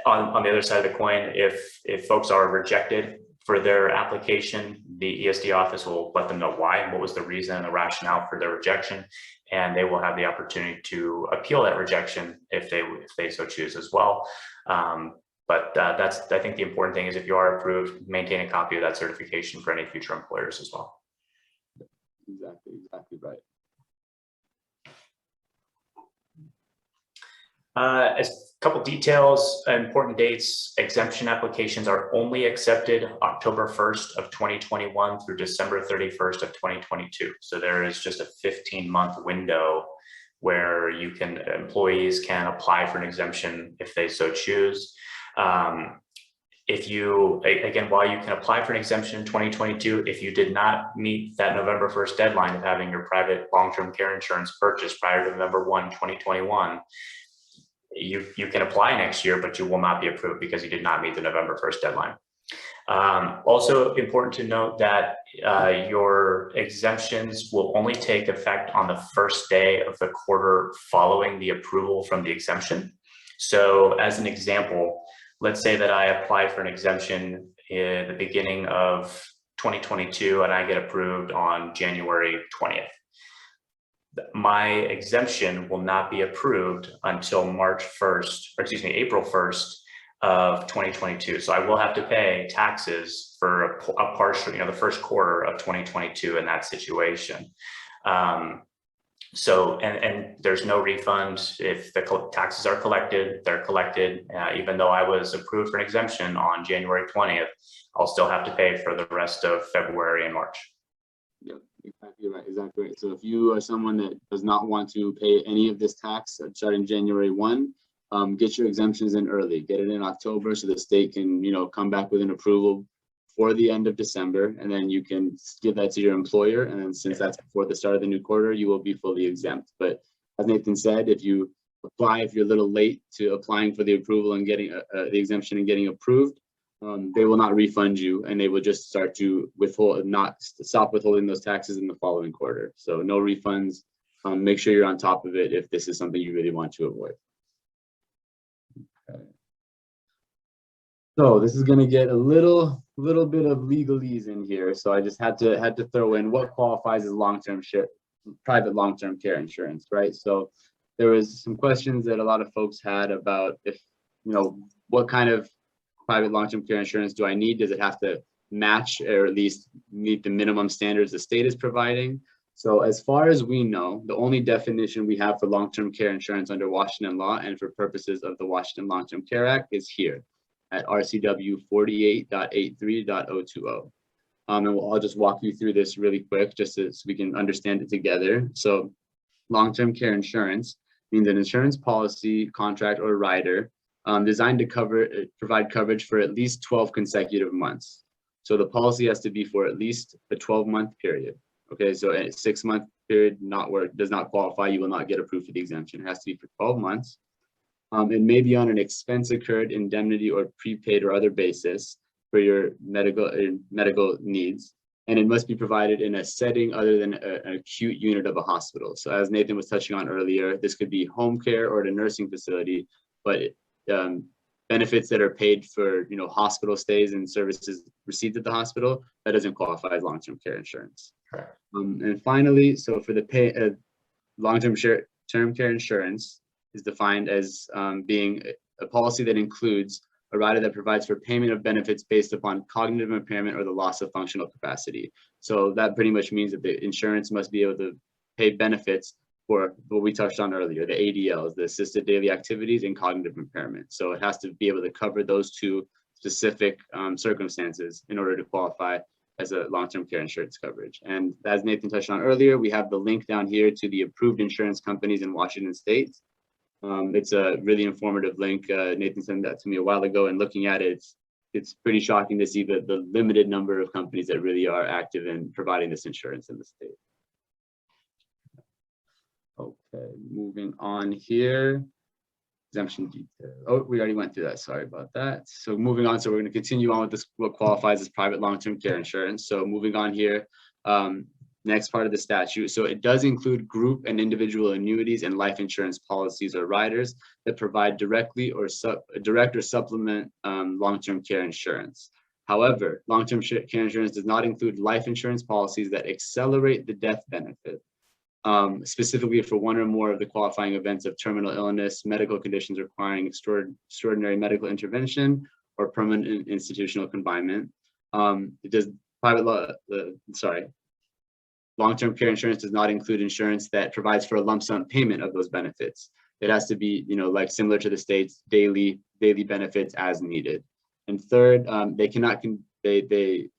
B: On the other side of the coin, if folks are rejected for their application, the ESD office will let them know why and what was the reason and the rationale for their rejection, and they will have the opportunity to appeal that rejection if they so choose as well. But that's, I think the important thing is if you are approved, maintain a copy of that certification for any future employers as well.
A: Exactly right.
B: As a couple details, important dates, exemption applications are only accepted October 1st of 2021 through December 31st of 2022. So there is just a 15-month window where employees can apply for an exemption if they so choose. While you can apply for an exemption in 2022, if you did not meet that November 1st deadline of having your private long-term care insurance purchased prior to November 1, 2021, you can apply next year, but you will not be approved because you did not meet the November 1st deadline. Also important to note that your exemptions will only take effect on the first day of the quarter following the approval from the exemption. So as an example, let's say that I apply for an exemption in the beginning of 2022 and I get approved on January 20th. My exemption will not be approved until April 1st of 2022. So I will have to pay taxes for a partial, the first quarter of 2022 in that situation. So there's no refund if the taxes are collected. They're collected. Even though I was approved for an exemption on January 20th, I'll still have to pay for the rest of February and March.
A: Yep, exactly right. So if you are someone that does not want to pay any of this tax starting January 1, get your exemptions in early. Get it in October so the state can, come back with an approval for the end of December, and then you can give that to your employer. And then since that's before the start of the new quarter, you will be fully exempt. But as Nathan said, if you're a little late to applying for the approval and getting the exemption and getting approved, they will not refund you, and they will just start to stop withholding those taxes in the following quarter. So no refunds. Make sure you're on top of it if this is something you really want to avoid. Okay. So this is going to get a little bit of legalese in here. So I just had to throw in what qualifies as private long-term care insurance, right? So there was some questions that a lot of folks had about what kind of private long-term care insurance do I need? Does it have to match or at least meet the minimum standards the state is providing? So as far as we know, the only definition we have for long-term care insurance under Washington law and for purposes of the Washington Long-Term Care Act is here at RCW 48.83.020. And I'll just walk you through this really quick just so we can understand it together. So long-term care insurance means an insurance policy, contract, or rider designed to provide coverage for at least 12 consecutive months. So the policy has to be for at least a 12-month period. Okay, so a 6-month period does not qualify. You will not get approved for the exemption. It has to be for 12 months. It may be on an expense incurred, indemnity, or prepaid or other basis for your medical needs. And it must be provided in a setting other than an acute unit of a hospital. So as Nathan was touching on earlier, this could be home care or at a nursing facility, but benefits that are paid for hospital stays and services received at the hospital, that doesn't qualify as long-term care insurance.
B: Correct.
A: And finally, so for the long-term care insurance is defined as being a policy that includes a rider that provides for payment of benefits based upon cognitive impairment or the loss of functional capacity. So that pretty much means that the insurance must be able to pay benefits for what we touched on earlier, the ADLs, the assisted daily activities and cognitive impairment. So it has to be able to cover those two specific circumstances in order to qualify as a long-term care insurance coverage. And as Nathan touched on earlier, we have the link down here to the approved insurance companies in Washington State. It's a really informative link. Nathan sent that to me a while ago, and looking at it, it's pretty shocking to see the limited number of companies that really are active in providing this insurance in the state. Okay, moving on here. Exemption details. Oh, we already went through that. Sorry about that. So moving on. So we're going to continue on with this, what qualifies as private long-term care insurance. So moving on here, next part of the statute. So it does include group and individual annuities and life insurance policies or riders that provide directly or direct or supplement long-term care insurance. However, long-term care insurance does not include life insurance policies that accelerate the death benefit. Specifically for one or more of the qualifying events of terminal illness, medical conditions requiring extraordinary medical intervention, or permanent institutional confinement. It does long-term care insurance does not include insurance that provides for a lump sum payment of those benefits. It has to be, like similar to the state's daily benefits as needed. And third, they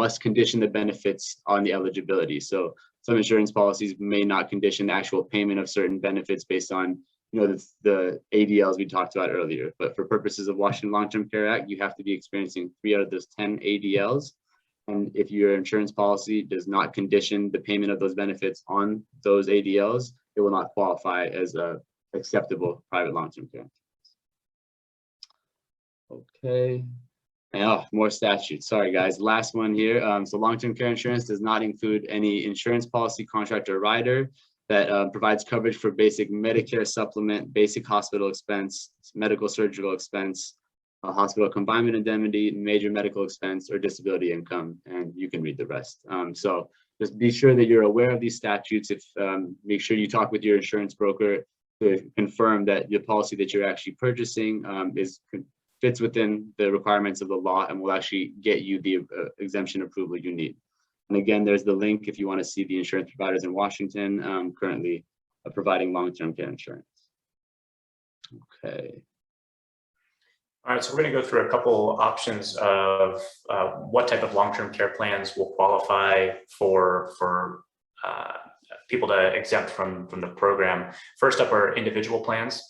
A: must condition the benefits on the eligibility. So some insurance policies may not condition the actual payment of certain benefits based on, the ADLs we talked about earlier. But for purposes of Washington Long-Term Care Act, you have to be experiencing 3 out of those 10 ADLs. And if your insurance policy does not condition the payment of those benefits on those ADLs, it will not qualify as a acceptable private long-term care. Okay. Oh, more statutes. Sorry, guys. Last one here. So long-term care insurance does not include any insurance policy, contract, or rider that provides coverage for basic Medicare supplement, basic hospital expense, medical surgical expense, hospital confinement indemnity, major medical expense, or disability income. And you can read the rest. So just be sure that you're aware of these statutes. Make sure you talk with your insurance broker to confirm that the policy that you're actually purchasing fits within the requirements of the law and will actually get you the exemption approval you need. And again, there's the link if you want to see the insurance providers in Washington currently providing long-term care insurance. Okay.
B: All right, so we're going to go through a couple options of what type of long-term care plans will qualify for people to exempt from the program. First up are individual plans.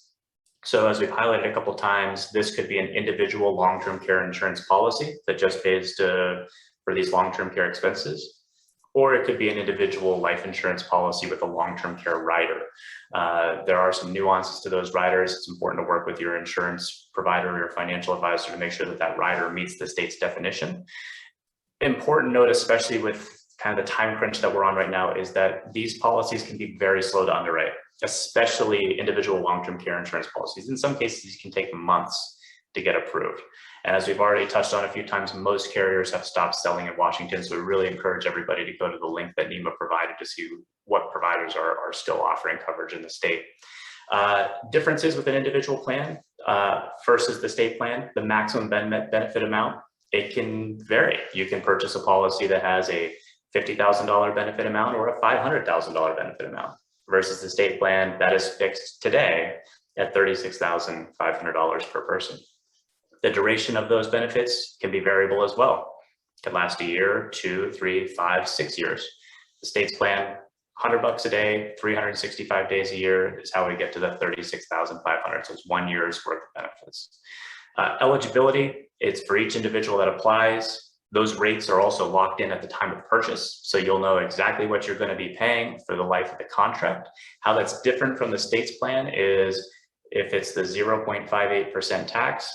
B: So as we've highlighted a couple of times, this could be an individual long-term care insurance policy that just pays for these long-term care expenses, or it could be an individual life insurance policy with a long-term care rider. There are some nuances to those riders. It's important to work with your insurance provider or your financial advisor to make sure that that rider meets the state's definition. Important note, especially with kind of the time crunch that we're on right now, is that these policies can be very slow to underwrite, especially individual long-term care insurance policies. In some cases, these can take months to get approved. And as we've already touched on a few times, most carriers have stopped selling in Washington. So we really encourage everybody to go to the link that Nima provided to see what providers are still offering coverage in the state. Differences with an individual plan. First is the state plan, the maximum benefit amount. It can vary. You can purchase a policy that has a $50,000 benefit amount or a $500,000 benefit amount, versus the state plan that is fixed today at $36,500 per person. The duration of those benefits can be variable as well. It can last a year, 2, 3, 5, 6 years. The state's plan, $100 a day, 365 days a year is how we get to the $36,500. So it's 1 year's worth of benefits. Eligibility, it's for each individual that applies. Those rates are also locked in at the time of purchase. So you'll know exactly what you're going to be paying for the life of the contract. How that's different from the state's plan is if it's the 0.58% tax,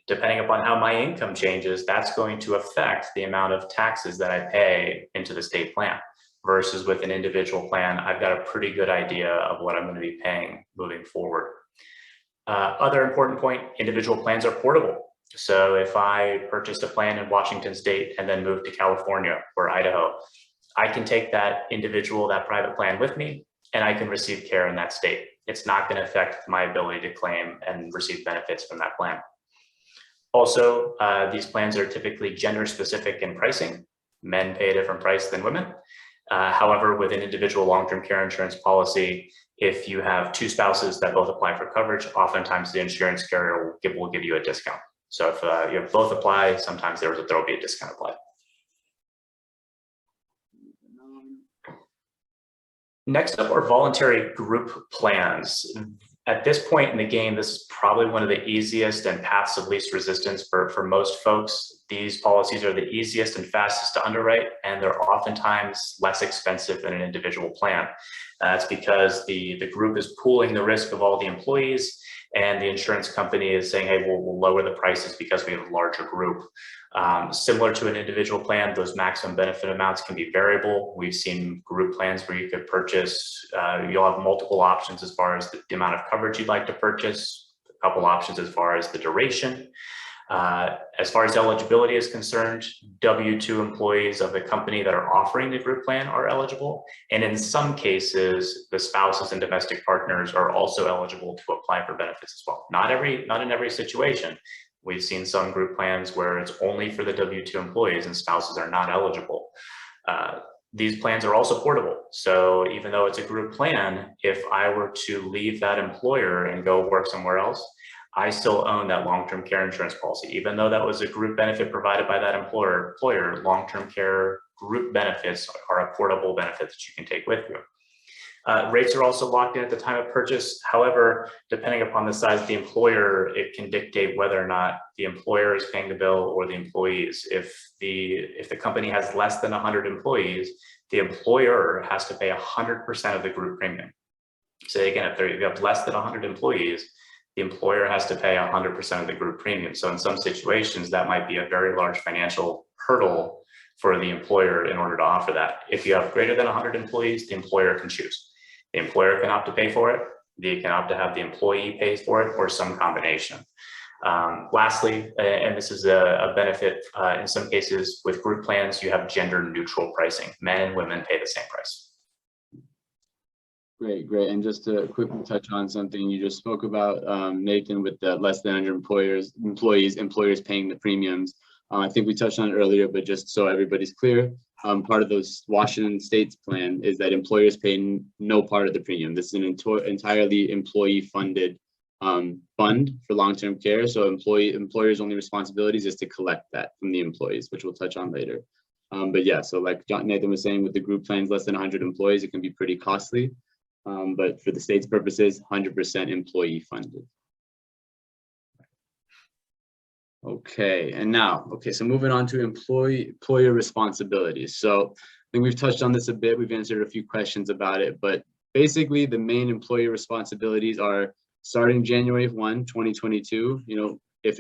B: depending upon how my income changes, that's going to affect the amount of taxes that I pay into the state plan. Versus with an individual plan, I've got a pretty good idea of what I'm going to be paying moving forward. Other important point, individual plans are portable. So if I purchased a plan in Washington State and then moved to California or Idaho, I can take that private plan with me, and I can receive care in that state. It's not going to affect my ability to claim and receive benefits from that plan. Also, these plans are typically gender specific in pricing. Men pay a different price than women. However, with an individual long-term care insurance policy, if you have two spouses that both apply for coverage, oftentimes the insurance carrier will give you a discount. So if you have both apply, sometimes there will be a discount applied. Next up are voluntary group plans. At this point in the game, this is probably one of the easiest and paths of least resistance for most folks. These policies are the easiest and fastest to underwrite, and they're oftentimes less expensive than an individual plan. That's because the group is pooling the risk of all the employees, and the insurance company is saying, hey, we'll lower the prices because we have a larger group. Similar to an individual plan, those maximum benefit amounts can be variable. We've seen group plans where you could purchase, you'll have multiple options as far as the amount of coverage you'd like to purchase, a couple options as far as the duration. As far as eligibility is concerned, W-2 employees of the company that are offering the group plan are eligible. And in some cases, the spouses and domestic partners are also eligible to apply for benefits as well. Not in every situation. We've seen some group plans where it's only for the W-2 employees and spouses are not eligible. These plans are also portable. So even though it's a group plan, if I were to leave that employer and go work somewhere else, I still own that long-term care insurance policy. Even though that was a group benefit provided by that employer, long-term care group benefits are a portable benefit that you can take with you. Rates are also locked in at the time of purchase. However, depending upon the size of the employer, it can dictate whether or not the employer is paying the bill or the employees. If the company has less than 100 employees, the employer has to pay 100% of the group premium. So again, if you have less than 100 employees, the employer has to pay 100% of the group premium. So in some situations, that might be a very large financial hurdle for the employer in order to offer that. If you have greater than 100 employees, the employer can choose. The employer can opt to pay for it, they can opt to have the employee pay for it, or some combination. Lastly, and this is a benefit in some cases with group plans, you have gender neutral pricing. Men and women pay the same price.
A: Great. And just to quickly touch on something you just spoke about, Nathan, with the less than 100 employers paying the premiums. I think we touched on it earlier, but just so everybody's clear, part of those Washington State's plan is that employers pay no part of the premium. This is an entirely employee-funded fund for long-term care. So employers' only responsibilities is to collect that from the employees, which we'll touch on later. But yeah, so like Nathan was saying, with the group plans less than 100 employees, it can be pretty costly. But for the state's purposes, 100% employee funded. Okay, and now, so moving on to employer responsibilities. So I think we've touched on this a bit. We've answered a few questions about it, but basically the main employer responsibilities are starting January 1, 2022. If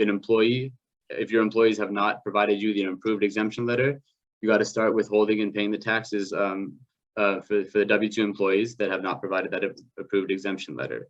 A: your employees have not provided you the approved exemption letter, you got to start withholding and paying the taxes for the W-2 employees that have not provided that approved exemption letter.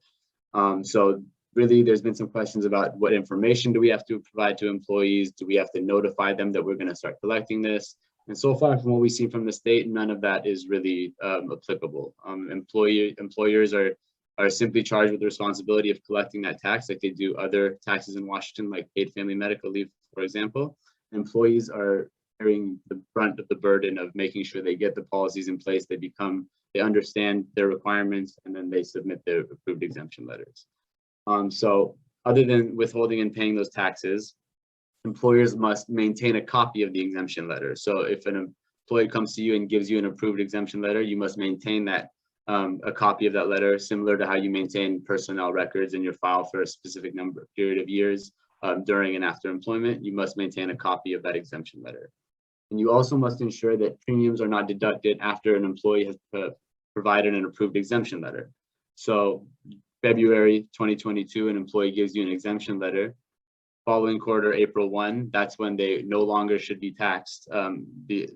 A: So really, there's been some questions about what information do we have to provide to employees? Do we have to notify them that we're going to start collecting this? And so far, from what we've seen from the state, none of that is really applicable. Employers are simply charged with the responsibility of collecting that tax like they do other taxes in Washington, like paid family medical leave, for example. Employees are carrying the brunt of the burden of making sure they get the policies in place, they understand their requirements, and then they submit their approved exemption letters. So other than withholding and paying those taxes, employers must maintain a copy of the exemption letter. So if an employee comes to you and gives you an approved exemption letter, you must maintain that a copy of that letter, similar to how you maintain personnel records in your file for a specific period of years during and after employment. You must maintain a copy of that exemption letter. And you also must ensure that premiums are not deducted after an employee has provided an approved exemption letter. So February 2022, an employee gives you an exemption letter. Following quarter, April 1, that's when they no longer should be taxed, be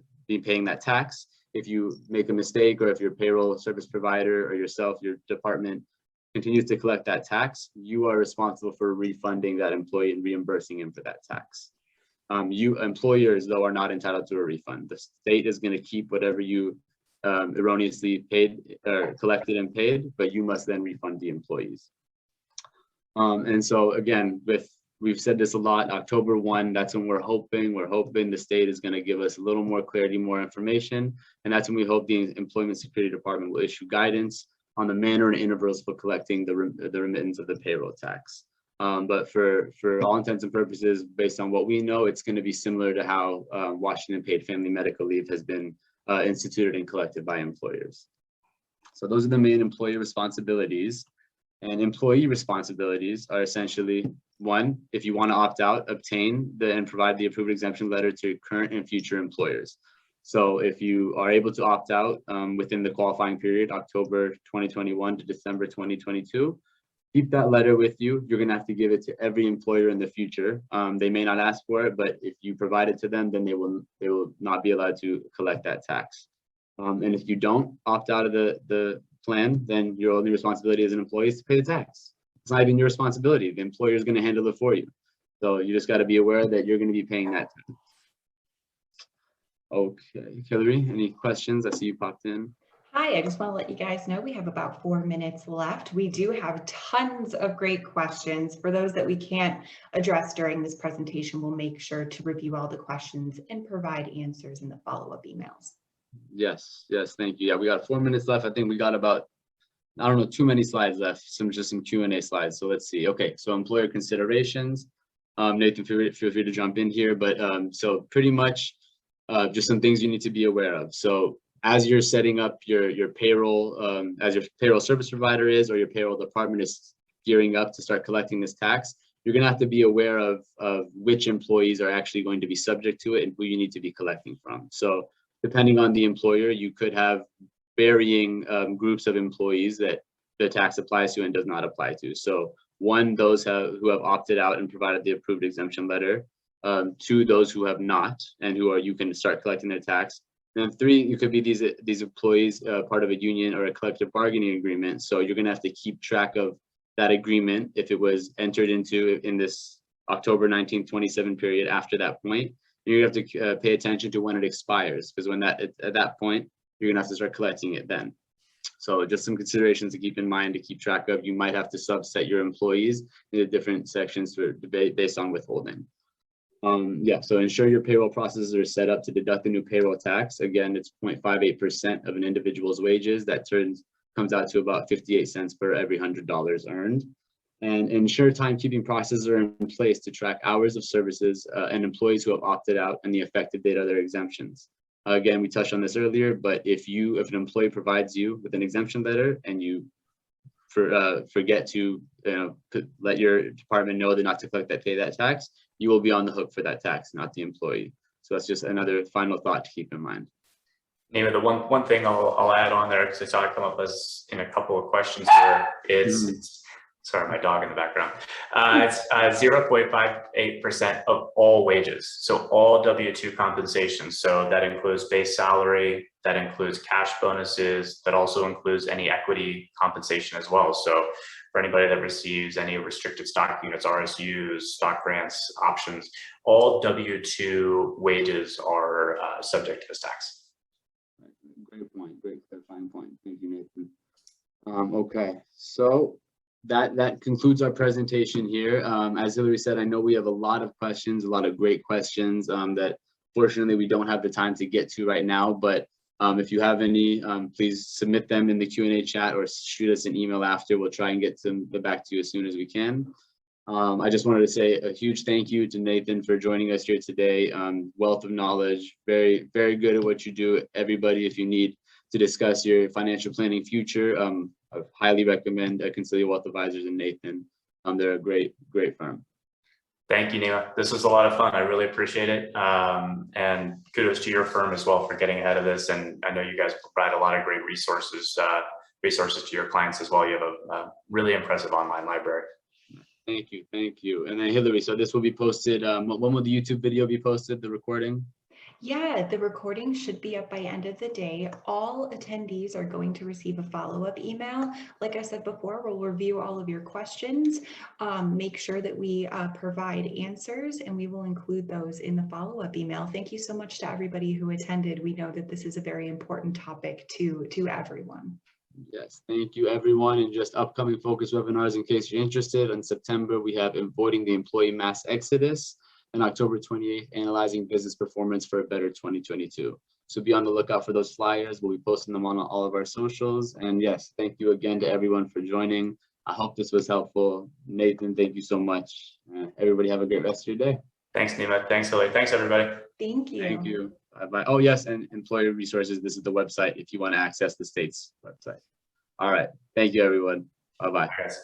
A: paying that tax. If you make a mistake, or if your payroll service provider or yourself, your department continues to collect that tax, you are responsible for refunding that employee and reimbursing him for that tax. You employers, though, are not entitled to a refund. The state is going to keep whatever you erroneously paid or collected and paid, but you must then refund the employees. And so again, with we've said this a lot, October 1, that's when we're hoping the state is going to give us a little more clarity, more information. And that's when we hope the Employment Security Department will issue guidance on the manner and intervals for collecting the remittance of the payroll tax. But for all intents and purposes, based on what we know, it's going to be similar to how Washington paid family medical leave has been instituted and collected by employers. So those are the main employee responsibilities. And employee responsibilities are essentially, one, if you want to opt out, obtain and provide the approved exemption letter to current and future employers. So if you are able to opt out within the qualifying period, October 2021 to December 2022, keep that letter with you. You're going to have to give it to every employer in the future. They may not ask for it, but if you provide it to them, then they will not be allowed to collect that tax. And if you don't opt out of the plan, then your only responsibility as an employee is to pay the tax. It's not even your responsibility. The employer is going to handle it for you. So you just got to be aware that you're going to be paying that tax. Okay, Hillary, any questions? I see you popped in.
C: Hi, I just want to let you guys know we have about 4 minutes left. We do have tons of great questions. For those that we can't address during this presentation, we'll make sure to review all the questions and provide answers in the follow-up emails.
A: Yes, thank you. Yeah, we got 4 minutes left. I think we got about, I don't know, too many slides left, just some Q&A slides. So let's see. Okay, so employer considerations. Nathan, feel free to jump in here, but so pretty much just some things you need to be aware of. So as you're setting up your payroll, as your payroll service provider is, or your payroll department is gearing up to start collecting this tax, you're gonna have to be aware of which employees are actually going to be subject to it and who you need to be collecting from. So depending on the employer, you could have varying groups of employees that the tax applies to and does not apply to. So one, those who have opted out and provided the approved exemption letter. Two, those who have not and you can start collecting their tax. And three, you could be these employees part of a union or a collective bargaining agreement. So you're going to have to keep track of that agreement if it was entered into in this October 19, 27 period after that point. You have to pay attention to when it expires, because at that point, you're going to have to start collecting it then. So just some considerations to keep in mind, to keep track of. You might have to subset your employees into different sections for debate based on withholding. So ensure your payroll processes are set up to deduct the new payroll tax. Again, it's 0.58% of an individual's wages. That comes out to about 58 cents per every $100 earned. And ensure timekeeping processes are in place to track hours of services and employees who have opted out and the effective date of their exemptions. Again, we touched on this earlier, but if an employee provides you with an exemption letter and you forget to let your department know not to pay that tax, you will be on the hook for that tax, not the employee. So that's just another final thought to keep in mind.
B: Nima, the one thing I'll add on there, because I saw it come up as in a couple of questions here, it's sorry, my dog in the background. It's 0.58% of all wages. So all W-2 compensation. So that includes base salary, that includes cash bonuses, that also includes any equity compensation as well. So for anybody that receives any restricted stock units, RSUs, stock grants, options, all W-2 wages are subject to this tax.
A: Great point, great clarifying point. Thank you, Nathan. Okay, so that concludes our presentation here. As Hillary said, I know we have a lot of questions, a lot of great questions that fortunately we don't have the time to get to right now, but if you have any, please submit them in the Q&A chat or shoot us an email after. We'll try and get them back to you as soon as we can. I just wanted to say a huge thank you to Nathan for joining us here today. Wealth of knowledge, very, very good at what you do. Everybody, if you need to discuss your financial planning future, I highly recommend Consilio Wealth Advisors and Nathan. They're a great firm.
B: Thank you, Nima. This was a lot of fun. I really appreciate it. And kudos to your firm as well for getting ahead of this. And I know you guys provide a lot of great resources to your clients as well. You have a really impressive online library.
A: Thank you. And then Hillary, so this will be posted, when will the YouTube video be posted, the recording?
C: Yeah, the recording should be up by end of the day. All attendees are going to receive a follow-up email. Like I said before, we'll review all of your questions, make sure that we provide answers, and we will include those in the follow-up email. Thank you so much to everybody who attended. We know that this is a very important topic to everyone.
A: Yes, thank you, everyone. And just upcoming focus webinars, in case you're interested. In September, we have Avoiding the Employee Mass Exodus, and October 28th, Analyzing Business Performance for a Better 2022. So be on the lookout for those flyers. We'll be posting them on all of our socials. And yes, thank you again to everyone for joining. I hope this was helpful. Nathan, thank you so much. Everybody have a great rest of your day.
B: Thanks, Nima. Thanks, Hilary. Thanks, everybody.
C: Thank you.
A: Thank you. Bye-bye. Oh, yes, and employer resources. This is the website if you want to access the state's website. All right. Thank you, everyone. Bye-bye.
B: Guys.